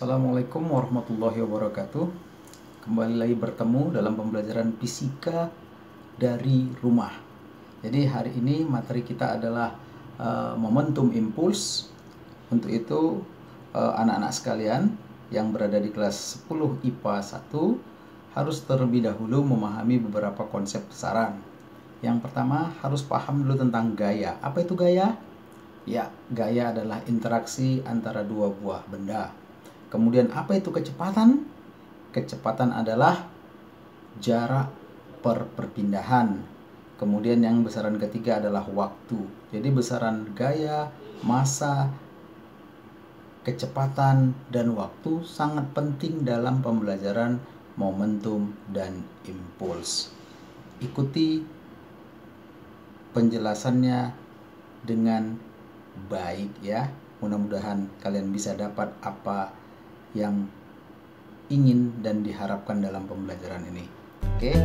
Assalamualaikum warahmatullahi wabarakatuh. Kembali lagi bertemu dalam pembelajaran fisika dari rumah. Jadi hari ini materi kita adalah momentum impuls. Untuk itu anak-anak sekalian yang berada di kelas 10 IPA 1 harus terlebih dahulu memahami beberapa konsep besaran. Yang pertama harus paham dulu tentang gaya. Apa itu gaya? Ya, gaya adalah interaksi antara dua buah benda. Kemudian apa itu kecepatan? Kecepatan adalah jarak per perpindahan. Kemudian yang besaran ketiga adalah waktu. Jadi besaran gaya, massa, kecepatan, dan waktu sangat penting dalam pembelajaran momentum dan impuls. Ikuti penjelasannya dengan baik ya. Mudah-mudahan kalian bisa dapat apa yang ingin dan diharapkan dalam pembelajaran ini. Oke.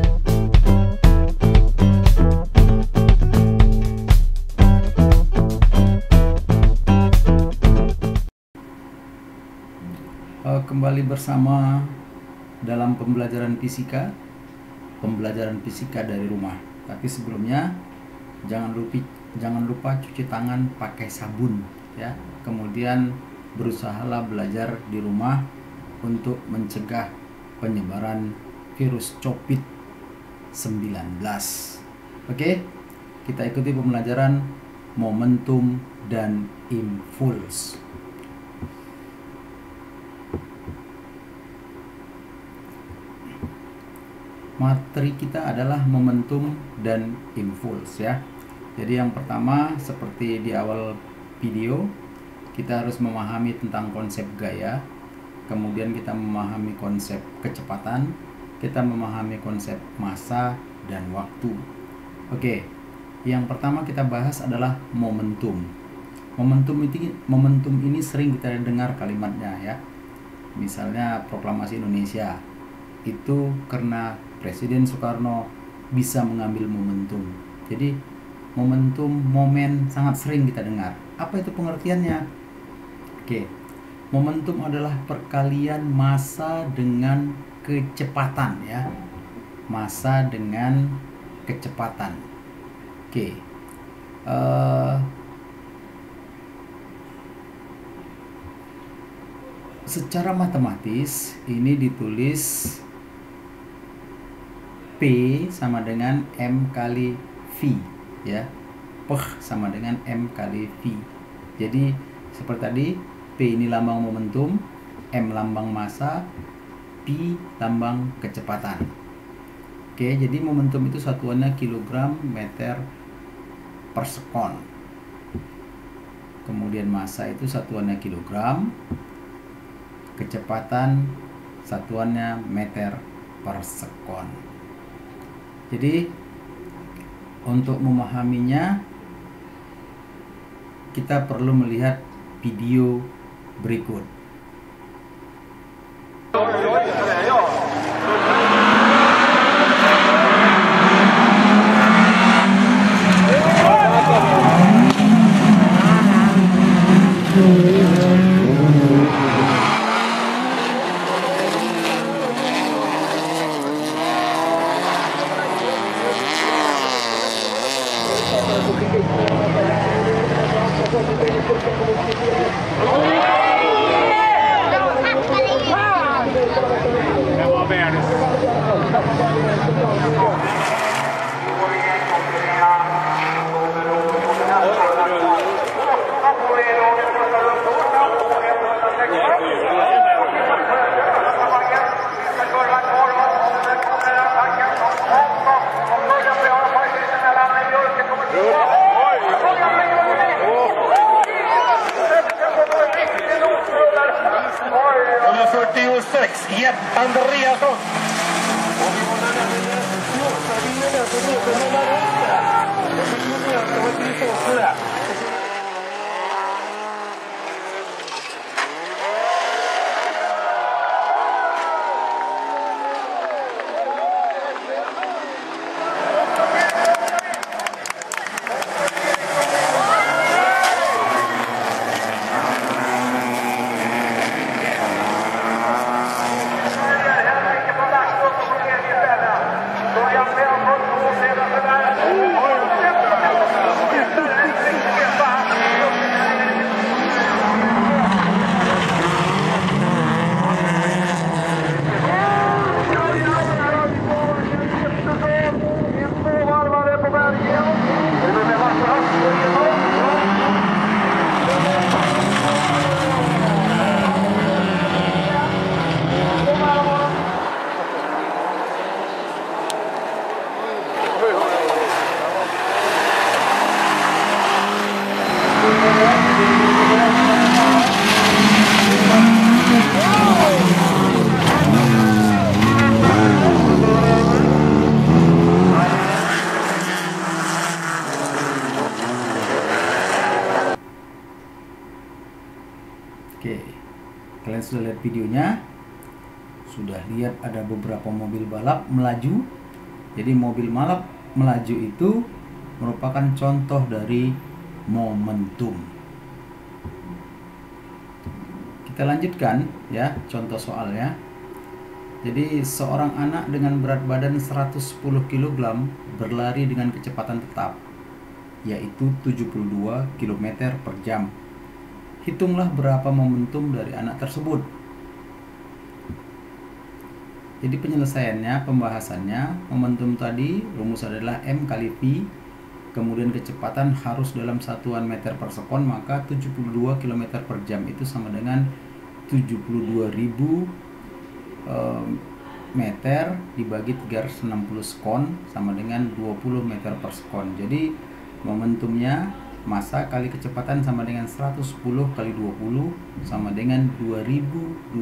Kembali bersama dalam pembelajaran fisika dari rumah. Tapi sebelumnya jangan lupa cuci tangan pakai sabun ya. Kemudian berusahalah belajar di rumah untuk mencegah penyebaran virus COVID-19. Oke, kita ikuti pembelajaran momentum dan impuls. Materi kita adalah momentum dan impuls ya. Jadi yang pertama seperti di awal video, kita harus memahami tentang konsep gaya, kemudian kita memahami konsep kecepatan, kita memahami konsep massa dan waktu. Oke, yang pertama kita bahas adalah momentum. Momentum ini sering kita dengar kalimatnya ya. Misalnya Proklamasi Indonesia, itu karena Presiden Soekarno bisa mengambil momentum. Jadi momentum, momen sangat sering kita dengar. Apa itu pengertiannya? Oke, momentum adalah perkalian massa dengan kecepatan ya. Massa dengan kecepatan. Oke. Secara matematis ini ditulis P sama dengan M kali V ya. P sama dengan M kali V. Jadi seperti tadi, P ini lambang momentum, M lambang massa, P lambang kecepatan. Oke, jadi momentum itu satuannya kilogram meter per sekon. Kemudian massa itu satuannya kilogram, kecepatan satuannya meter per sekon. Jadi untuk memahaminya kita perlu melihat video berikut. Andreasson. Kalian sudah lihat videonya, sudah lihat ada beberapa mobil balap melaju. Jadi mobil balap melaju itu merupakan contoh dari momentum. Kita lanjutkan ya contoh soalnya. Jadi seorang anak dengan berat badan 110 kg berlari dengan kecepatan tetap, yaitu 72 km per jam. Hitunglah berapa momentum dari anak tersebut. Jadi penyelesaiannya, pembahasannya, momentum tadi rumus adalah M kali V, kemudian kecepatan harus dalam satuan meter per sekon, maka 72 km per jam itu sama dengan 72.000 meter dibagi 360 sekon sama dengan 20 meter per sekon. Jadi momentumnya massa kali kecepatan sama dengan 110 kali 20 sama dengan 2.220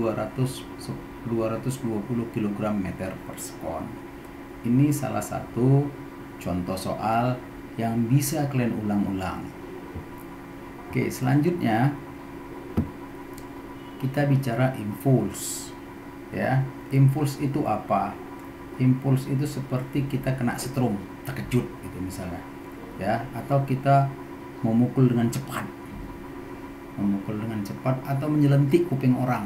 kg meter per sekon. Ini salah satu contoh soal yang bisa kalian ulang-ulang. Oke, selanjutnya kita bicara impuls. Ya, impuls itu apa? Impuls itu seperti kita kena setrum, terkejut gitu misalnya. Ya, atau kita memukul dengan cepat, atau menyelentik kuping orang.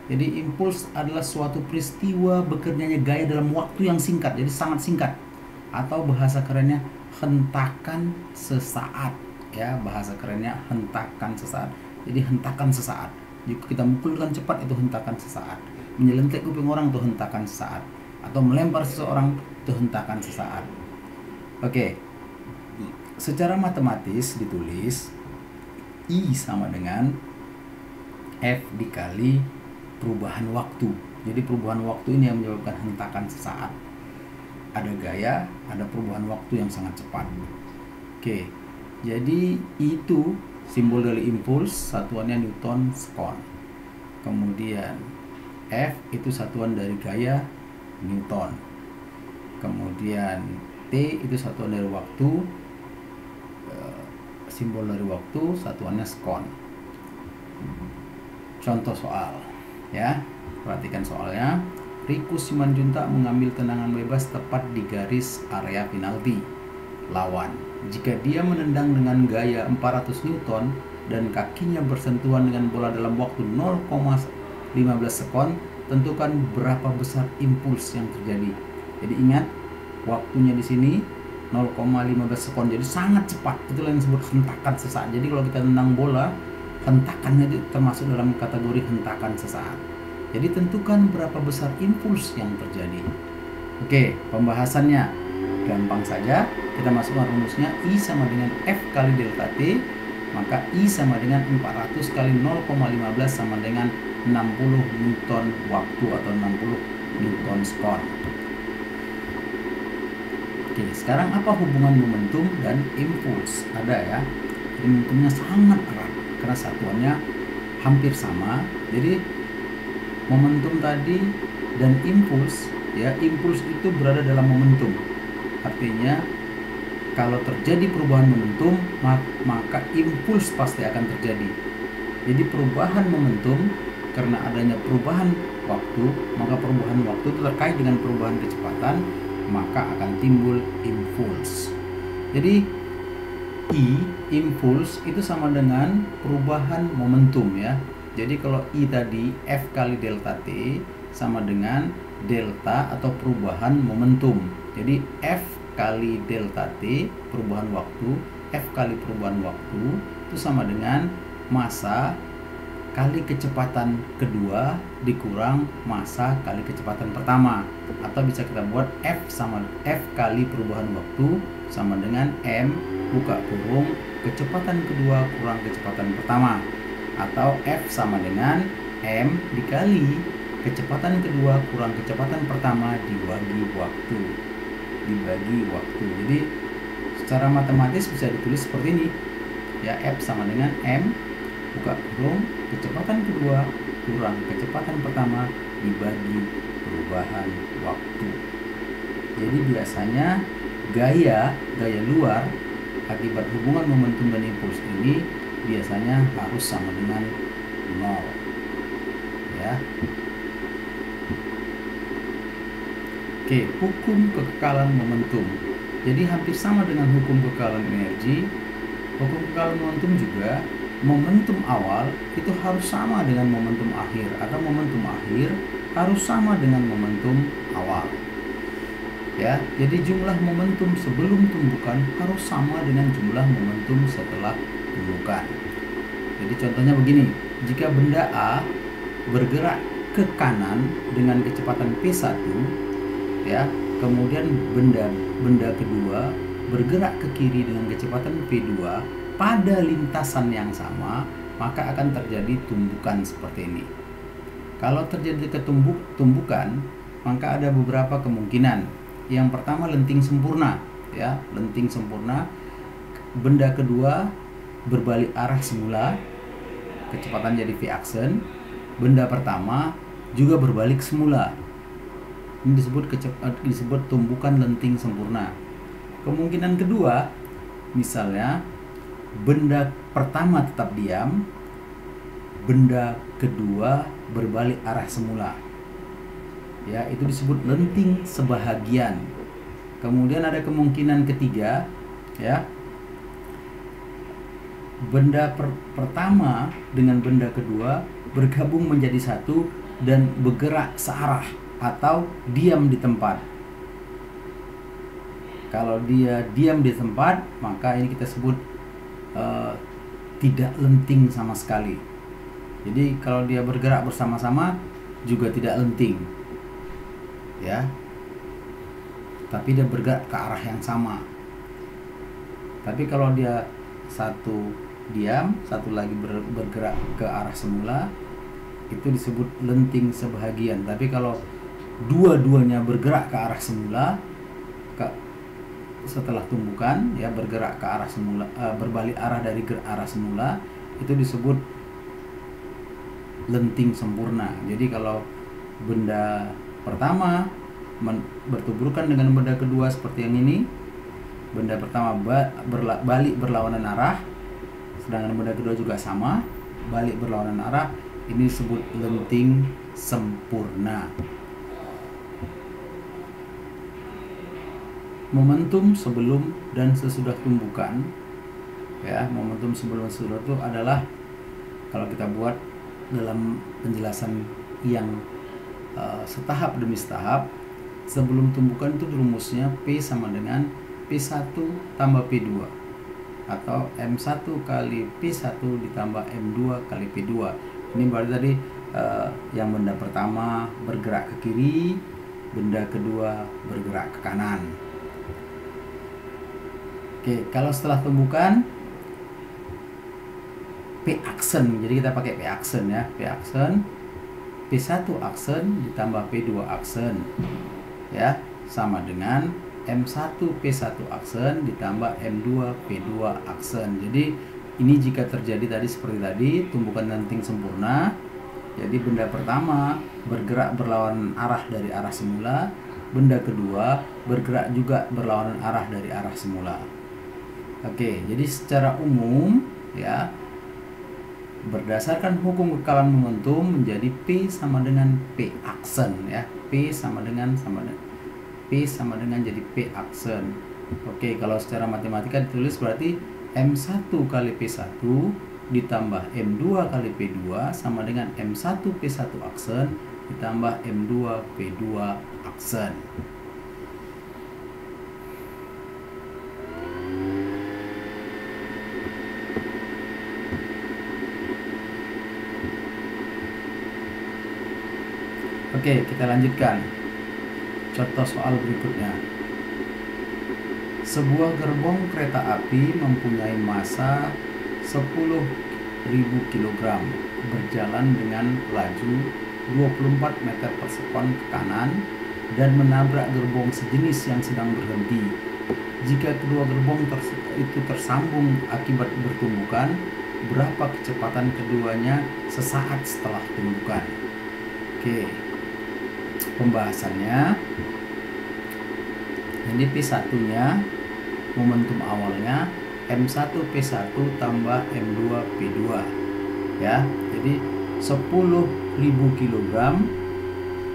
Jadi impuls adalah suatu peristiwa bekerjanya gaya dalam waktu yang singkat, jadi sangat singkat, atau bahasa kerennya hentakan sesaat. Ya, bahasa kerennya hentakan sesaat. Jadi hentakan sesaat. Jika kita mukul dengan cepat itu hentakan sesaat. Menyelentik kuping orang itu hentakan sesaat, atau melempar seseorang itu hentakan sesaat. Oke. Secara matematis ditulis I sama dengan F dikali perubahan waktu. Jadi perubahan waktu ini yang menyebabkan hentakan sesaat. Ada gaya, ada perubahan waktu yang sangat cepat. Oke. Jadi itu simbol dari impuls, satuannya Newton sekon. Kemudian F itu satuan dari gaya, Newton. Kemudian T itu satuan dari waktu, simbol dari waktu, satuannya sekon. Contoh soal ya, perhatikan soalnya. Riku Simanjuntak mengambil tendangan bebas tepat di garis area penalti lawan. Jika dia menendang dengan gaya 400 Newton dan kakinya bersentuhan dengan bola dalam waktu 0,15 sekon, tentukan berapa besar impuls yang terjadi. Jadi ingat, waktunya di sini 0,15 sekon, jadi sangat cepat. Itulah yang disebut hentakan sesaat. Jadi kalau kita tendang bola, hentakannya itu termasuk dalam kategori hentakan sesaat. Jadi tentukan berapa besar impuls yang terjadi. Oke, pembahasannya gampang saja. Kita masukkan rumusnya, I sama dengan F kali delta T, maka I sama dengan 400 kali 0,15 sama dengan 60 Newton waktu atau 60 Newton sekon. Oke, sekarang apa hubungan momentum dan impuls? Ada ya. Jadi momentumnya sangat erat karena satuannya hampir sama. Jadi momentum tadi dan impuls, ya, impuls itu berada dalam momentum. Artinya kalau terjadi perubahan momentum, maka impuls pasti akan terjadi. Jadi perubahan momentum karena adanya perubahan waktu, maka perubahan waktu itu terkait dengan perubahan kecepatan, maka akan timbul impuls. Jadi I, impuls itu sama dengan perubahan momentum ya. Jadi kalau I tadi F kali delta T sama dengan delta atau perubahan momentum. Jadi F kali delta T perubahan waktu, F kali perubahan waktu itu sama dengan massa kali kecepatan kedua dikurang massa kali kecepatan pertama. Atau bisa kita buat F kali perubahan waktu sama dengan M buka kurung kecepatan kedua kurang kecepatan pertama. Atau F sama dengan M dikali kecepatan kedua kurang kecepatan pertama dibagi waktu. Jadi secara matematis bisa ditulis seperti ini ya, F sama dengan M buka kurung kecepatan kedua kurang kecepatan pertama dibagi perubahan waktu. Jadi biasanya gaya luar akibat hubungan momentum dan impuls ini biasanya harus sama dengan 0. ya. Oke, hukum kekekalan momentum. Jadi hampir sama dengan hukum kekekalan energi. Hukum kekekalan momentum juga, momentum awal itu harus sama dengan momentum akhir, atau momentum akhir harus sama dengan momentum awal. Ya, jadi jumlah momentum sebelum tumbukan harus sama dengan jumlah momentum setelah tumbukan. Jadi contohnya begini, jika benda A bergerak ke kanan dengan kecepatan P1, ya, kemudian benda kedua bergerak ke kiri dengan kecepatan P2 pada lintasan yang sama, maka akan terjadi tumbukan seperti ini. Kalau terjadi tumbukan, maka ada beberapa kemungkinan. Yang pertama, lenting sempurna, ya, lenting sempurna. Benda kedua berbalik arah semula, kecepatan jadi v-aksen. Benda pertama juga berbalik semula. Ini disebut tumbukan lenting sempurna. Kemungkinan kedua, misalnya benda pertama tetap diam, benda kedua berbalik arah semula. Ya, itu disebut lenting sebahagian. Kemudian ada kemungkinan ketiga, ya. Benda pertama dengan benda kedua bergabung menjadi satu dan bergerak searah atau diam di tempat. Kalau dia diam di tempat, maka ini kita sebut tidak lenting sama sekali. Jadi kalau dia bergerak bersama-sama juga tidak lenting, ya, tapi dia bergerak ke arah yang sama. Tapi kalau dia satu diam, satu lagi bergerak ke arah semula, itu disebut lenting sebahagian. Tapi kalau dua-duanya bergerak ke arah semula, setelah tumbukan, ya, bergerak ke arah semula, berbalik arah dari arah semula, itu disebut lenting sempurna. Jadi kalau benda pertama bertuburkan dengan benda kedua seperti yang ini, benda pertama balik berlawanan arah, sedangkan benda kedua juga sama, balik berlawanan arah, ini disebut lenting sempurna. Momentum sebelum dan sesudah tumbukan, ya, momentum sebelum dan sesudah itu adalah, kalau kita buat dalam penjelasan yang setahap demi setahap, sebelum tumbukan itu rumusnya P sama dengan P1 tambah P2, atau M1 kali P1 ditambah M2 kali P2. Ini berarti tadi yang benda pertama bergerak ke kiri, benda kedua bergerak ke kanan. Oke, kalau setelah tumbukan P-aksen, jadi kita pakai P-aksen, ya, P-aksen, P1 aksen ditambah P2 aksen, ya, sama dengan M1 P1 aksen ditambah M2 P2 aksen. Jadi ini jika terjadi tadi seperti tadi, tumbukan lenting sempurna, jadi benda pertama bergerak berlawanan arah dari arah semula, benda kedua bergerak juga berlawanan arah dari arah semula. Oke, jadi secara umum, ya, berdasarkan hukum kekekalan momentum menjadi P sama dengan P aksen, ya. P sama dengan P sama dengan jadi P aksen. Oke, kalau secara matematika ditulis berarti M1 kali P1 ditambah M2 kali P2 sama dengan M1 P1 aksen ditambah M2 P2 aksen. Oke, kita lanjutkan. Contoh soal berikutnya. Sebuah gerbong kereta api mempunyai massa 10.000 kg berjalan dengan laju 24 meter per sekon ke kanan dan menabrak gerbong sejenis yang sedang berhenti. Jika kedua gerbong itu tersambung akibat bertumbukan, berapa kecepatan keduanya sesaat setelah tumbukan? Oke, pembahasannya ini P1 nya, momentum awalnya M1 P1 tambah M2 P2, ya. Jadi 10.000 kg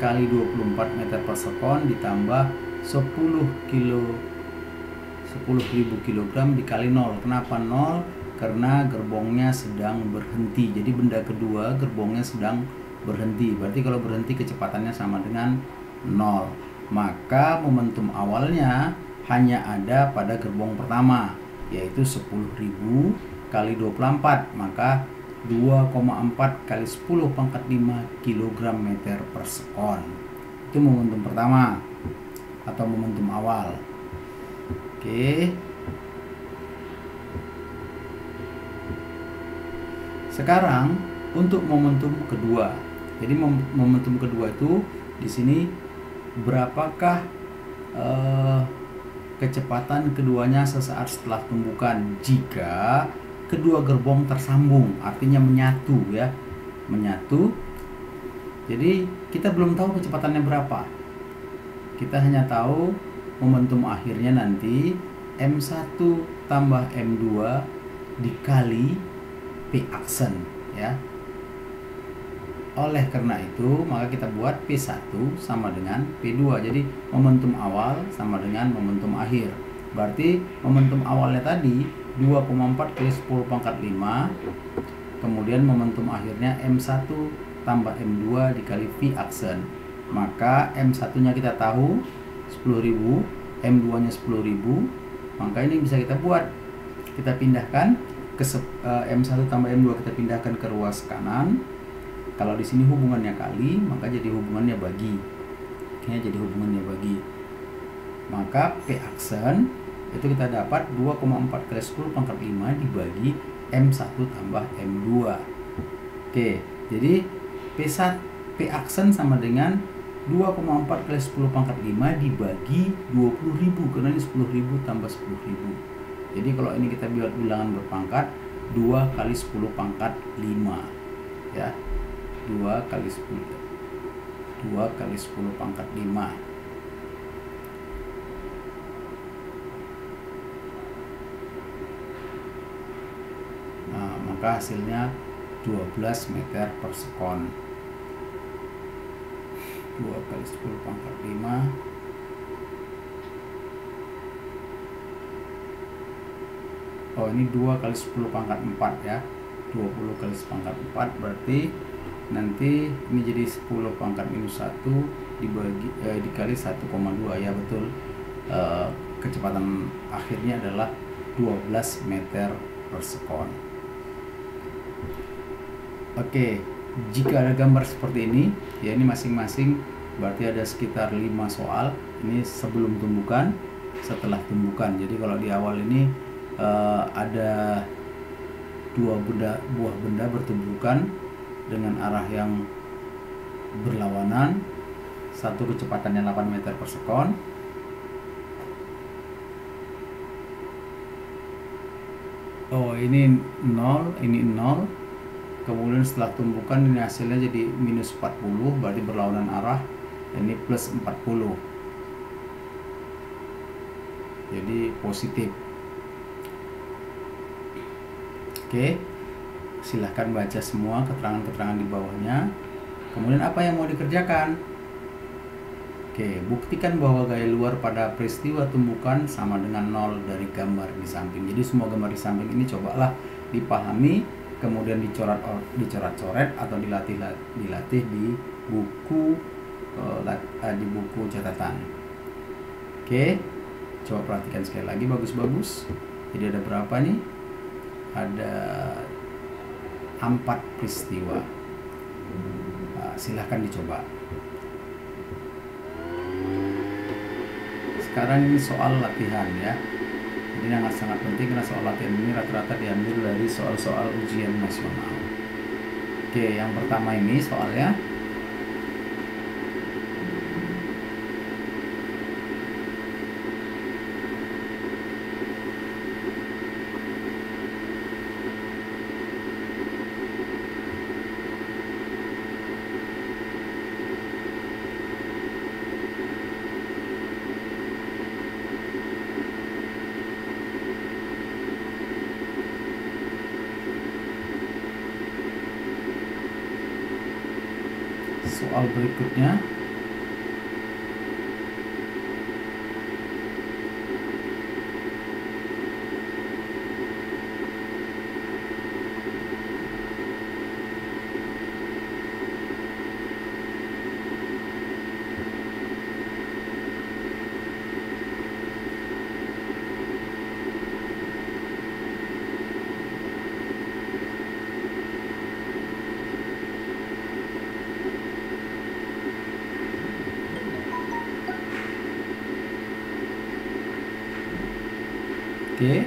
kali 24 meter per sekon ditambah 10.000 kg dikali 0. Kenapa 0? Karena gerbongnya sedang berhenti. Jadi benda kedua gerbongnya sedang berhenti. Berarti kalau berhenti kecepatannya sama dengan 0. Maka momentum awalnya hanya ada pada gerbong pertama, yaitu 10.000 kali 24. Maka 2,4 kali 10 pangkat 5 kg meter per sekon. Itu momentum pertama atau momentum awal. Oke. Sekarang untuk momentum kedua. Jadi momentum kedua itu di sini berapakah kecepatan keduanya sesaat setelah tumbukan jika kedua gerbong tersambung, artinya menyatu ya, menyatu. Jadi kita belum tahu kecepatannya berapa. Kita hanya tahu momentum akhirnya nanti M1 tambah M2 dikali P aksen ya. Oleh karena itu maka kita buat P1 sama dengan P2. Jadi momentum awal sama dengan momentum akhir. Berarti momentum awalnya tadi 2,4 kali 10 pangkat 5. Kemudian momentum akhirnya M1 tambah M2 dikali V aksen. Maka M1 nya kita tahu 10.000, M2 nya 10.000. Maka ini bisa kita buat. Kita pindahkan ke M1 tambah M2 kita pindahkan ke ruas kanan. Kalau di sini hubungannya kali, maka jadi hubungannya bagi. Ya, jadi hubungannya bagi. Maka P aksen itu kita dapat 2,4 kali 10 pangkat 5 dibagi M1 tambah M2. Oke, jadi P aksen sama dengan 2,4 kali 10 pangkat 5 dibagi 20.000, karena ini 10.000 tambah 10.000. Jadi kalau ini kita buat bilangan berpangkat 2 kali 10 pangkat 5 ya. 2 kali 10 pangkat 5. Nah, maka hasilnya 12 meter per sekon. 2 kali 10 pangkat 5 Oh, ini 2 kali 10 pangkat 4 ya. 20 kali 10 pangkat 4 berarti nanti ini jadi 10 pangkat minus 1 dikali 1,2 ya, betul. Kecepatan akhirnya adalah 12 meter per sekon. Oke, jika ada gambar seperti ini ya, ini masing-masing berarti ada sekitar 5 soal. Ini sebelum tumbukan, setelah tumbukan. Jadi kalau di awal ini ada buah benda bertumbukan dengan arah yang berlawanan, satu kecepatannya 8 meter per sekon. Oh, ini 0, ini 0. Kemudian setelah tumbukan ini hasilnya jadi minus 40, berarti berlawanan arah. Ini plus 40, jadi positif. Oke, silahkan baca semua keterangan-keterangan di bawahnya. Kemudian apa yang mau dikerjakan? Oke, buktikan bahwa gaya luar pada peristiwa tumbukan sama dengan 0 dari gambar di samping. Jadi semua gambar di samping ini cobalah dipahami, kemudian dicoret-coret atau dilatih di buku catatan. Oke, coba perhatikan sekali lagi bagus-bagus. Jadi ada berapa nih? Ada 4 peristiwa. Nah, silahkan dicoba. Sekarang ini soal latihan ya. Ini sangat penting karena soal latihan ini rata-rata diambil dari soal-soal ujian nasional. Oke, yang pertama ini soalnya Soal berikutnya. Oke,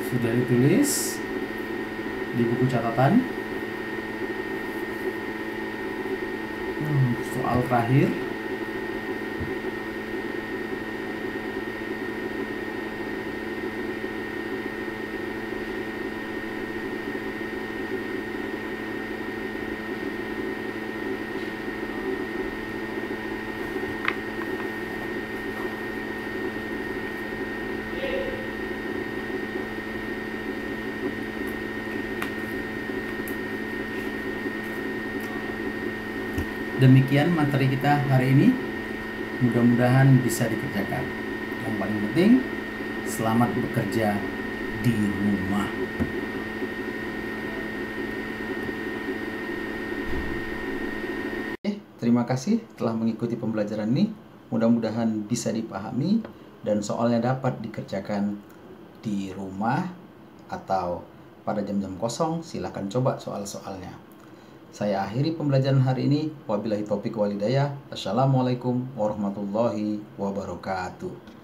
sudah ditulis di buku catatan. Soal terakhir. Demikian materi kita hari ini. Mudah-mudahan bisa dikerjakan. Yang paling penting, selamat bekerja di rumah. Terima kasih telah mengikuti pembelajaran ini. Mudah-mudahan bisa dipahami dan soalnya dapat dikerjakan di rumah atau pada jam-jam kosong. Silakan coba soal-soalnya. Saya akhiri pembelajaran hari ini. Wabillahi taufiq wal hidayah. Assalamualaikum warahmatullahi wabarakatuh.